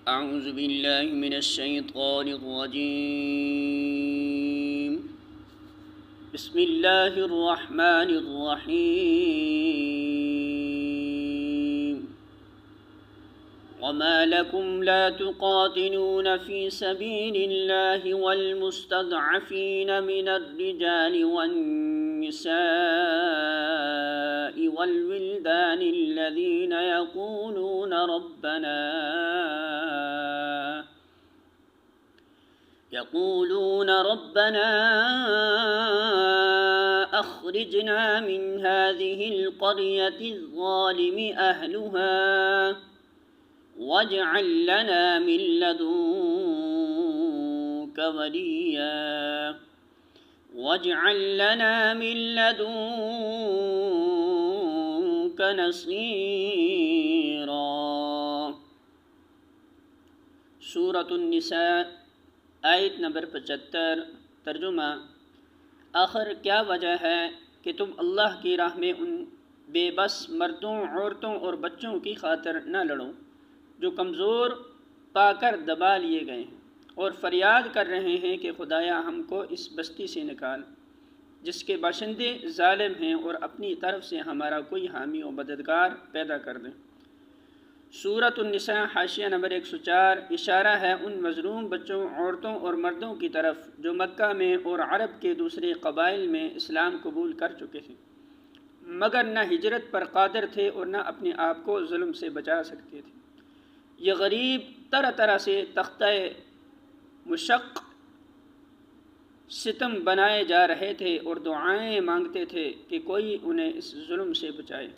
अऊज़ु बिल्लाहि मिनश्शैतानिर्रजीम। बिस्मिल्लाहिर्रहमानिर्रहीम। वमा लकुम ला तुक़ातिलून फ़ी सबीलिल्लाहि वल्मुस्तदअफ़ीन मिनर्रिजालि वन्निसाइ वल्विल्दानि अल्लज़ीना यक़ूलून रब्बना अख़रिजना मिन हाज़िहिल क़र्यति ज़्ज़ालिमि अहलुहा वज्अल लना मिन लदुन्क वलिय्या वज्अल लना मिन लदुन्क नसीरा। सूरतुन निसा आयत नंबर 75। तर्जुमा। आखिर क्या वजह है कि तुम अल्लाह की राह में उन बेबस मर्दों, औरतों और बच्चों की खातिर न लड़ो जो कमज़ोर पाकर दबा लिए गए हैं और फरियाद कर रहे हैं कि खुदाया हमको इस बस्ती से निकाल जिसके बाशिंदे जालिम हैं और अपनी तरफ से हमारा कोई हामी और मददगार पैदा कर दें। सूरतुन निसा हाशिया नंबर 104 इशारा है उन मज़लूम बच्चों, औरतों और मर्दों की तरफ जो मक्का में और अरब के दूसरे कबाइल में इस्लाम कबूल कर चुके थे मगर न हिजरत पर कादिर थे और न अपने आप को जुल्म से बचा सकते थे। ये गरीब तरह तरह से तख्ता मुशक्क सितम बनाए जा रहे थे और दुआएं मांगते थे कि कोई उन्हें इस जुल्म से बचाए।